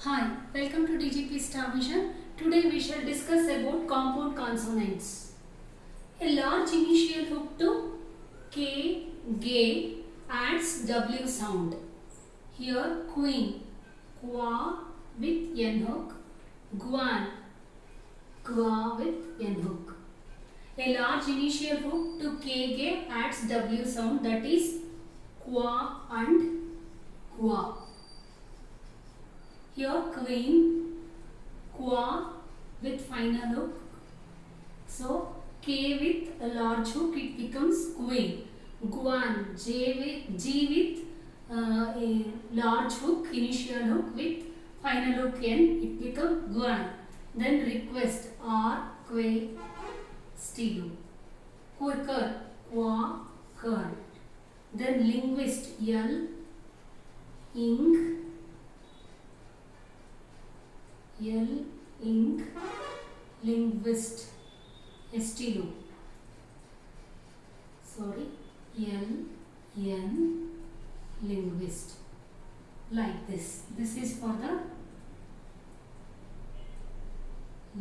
Hi, welcome to DGP Star Vision. Today we shall discuss about compound consonants. A large initial hook to K, gay adds W sound. Here queen, qua with N hook, guan, qua with N hook. A large initial hook to K, gay adds W sound, that is qua and qua. Here queen, qua with final hook. So K with a large hook, it becomes queen. Guan, G with a large hook, initial hook with final hook N, it becomes guan. Then request, R, que, stilo. Quicker, qua, cur. Then linguist, L, ing, linguist, estilo. Linguist. Like this. This is for the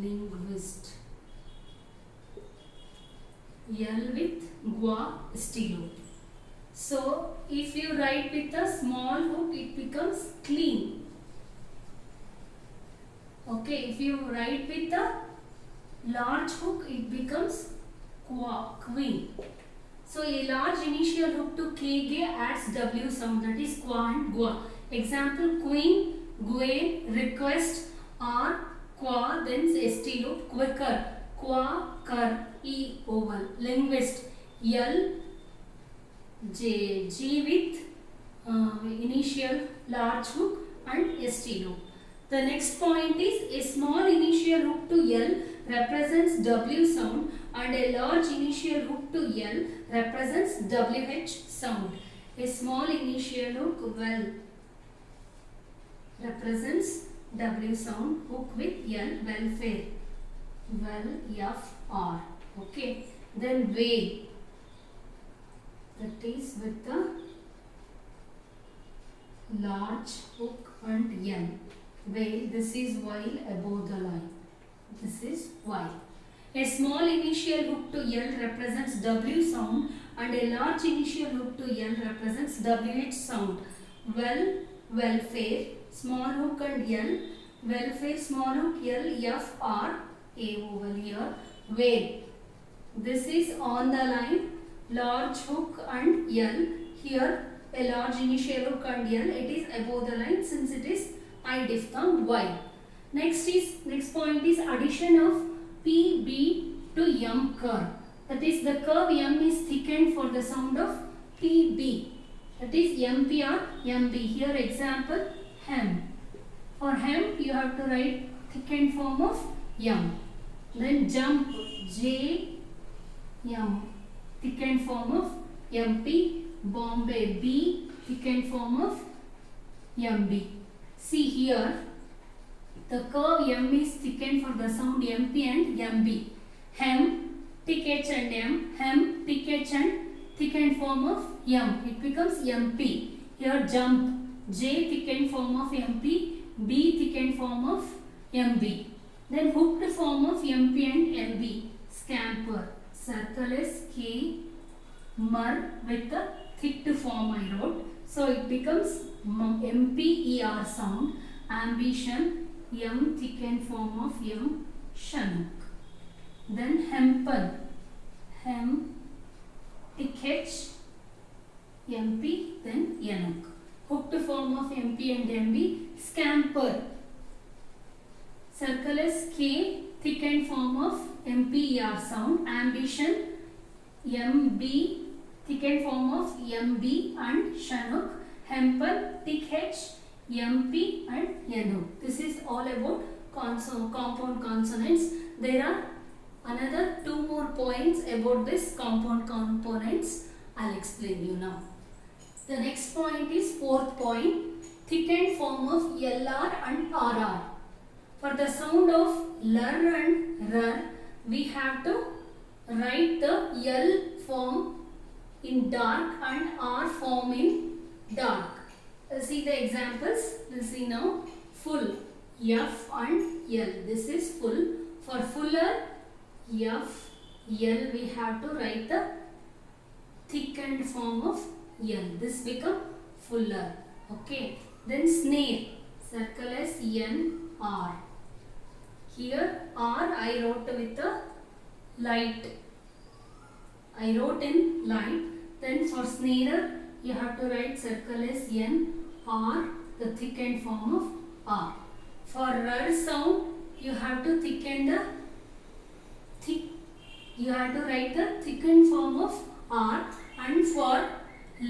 linguist. L with gua, estilo. So, if you write with a small hook, it becomes clean. Okay, if you write with a large hook, it becomes qua, queen. So, a large initial hook to K, gay adds W sound, that is qua and gua. Example, queen, gue, request, R, qua, then estilo, quicker, qua, cur, E, oval. Linguist, L, J, G with initial large hook and estilo. The next point is a small initial hook to L represents W sound and a large initial hook to L represents WH sound. A small initial hook well represents W sound, hook with L, welfare, well, F, R. Okay. Then whale, that is with the large hook and L. Whale, this is while above the line. This is while. A small initial hook to L represents W sound and a large initial hook to L represents WH sound. Well, welfare, small hook and L, welfare, small hook, L, F, R, A over here. Whale, this is on the line, large hook and L. Here a large initial hook and L, it is above the line since it is I diphthong Y. Next point is addition of PB to M curve. That is the curve M is thickened for the sound of PB. That is MP or MB. Here example hem. For hem you have to write thickened form of M. Then jump, J, M. Thickened form of MP. Bombay, B. Thickened form of MB. See here, the curve M is thickened for the sound MP and MB. Hem, thick H and M, hem, thick H and thickened form of M. It becomes MP. Here jump, J thickened form of MP, B thickened form of MB. Then hooked form of MP and MB. Scamper, circle is K, mur with the thicked form I wrote. So it becomes MPER sound. Ambition, M thickened form of M, Chinook. Then hempen, hem, thick H, MP, then Yanuk. Hooked form of MP and MB. Scamper, circle is K, thickened form of MPER sound. Ambition, MB, thickened form of MB and Chinook. Hempen, thick H, MP and Yanuk. This is all about compound consonants. There are another 2 more points about this compound components. I'll explain you now. The next point is 4th point, thickened form of LR and RR. For the sound of LR and RR, we have to write the L form in dark and R form in dark. See the examples. We'll see now. Full, F and L. This is full. For fuller, F, L, we have to write the thickened form of L. This become fuller. Okay. Then snare. Circle as N, R. Here R I wrote with a light. I wrote in light. Then for snare, you have to write circle as N, R, the thickened form of R. For R sound, you have to thicken the you have to write the thickened form of R, and for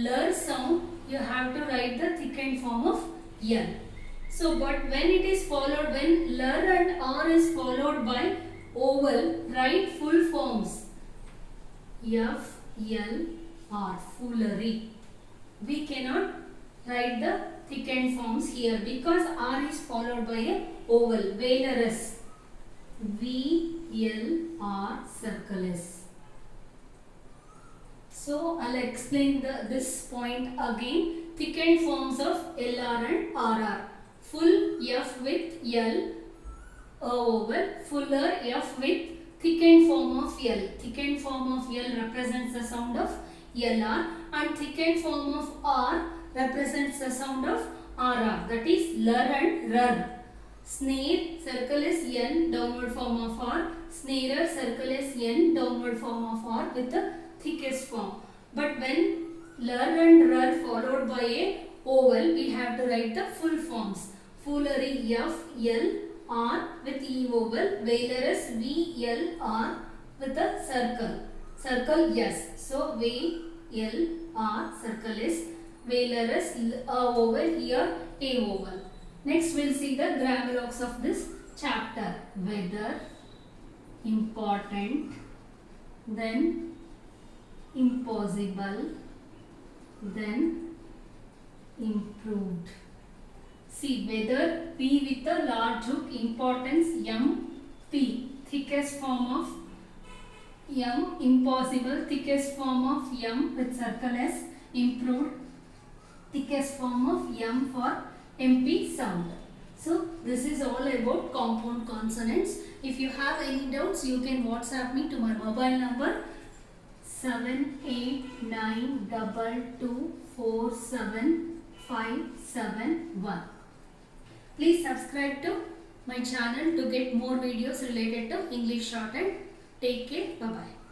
L sound, you have to write the thickened form of L. So, but when it is followed, when L and R is followed by oval, write full forms. F, L, R, foolery. We cannot write the thickened forms here because R is followed by a oval, valorous. V, L, R, circle S. So, I'll explain this point again. Thickened forms of LR and RR. Full F with L, a oval. Fuller F with thickened form of L. Thickened form of L represents the sound of LR, and thickened form of R represents the sound of RR. That is L and R. Snare, circle is N, downward form of R. Snarer, circle is N, downward form of R with the thickest form. But when L and R followed by a oval, we have to write the full forms. Foolery F, L, R with E oval. Valorous V, L, R with a circle. Circle S. So V, L, R, circle is valorous, oval, here A oval. Next we will see the grammar blocks of this chapter. Whether, important, then impossible, then improved. See, whether P with a large hook, importance M, P, thickest form of M, impossible, thickest form of M with circle S, improved, thickest form of M for MP sound. So, this is all about compound consonants. If you have any doubts, you can WhatsApp me to my mobile number 7892247571. Please subscribe to my channel to get more videos related to English shorthand. Take care. Bye-bye.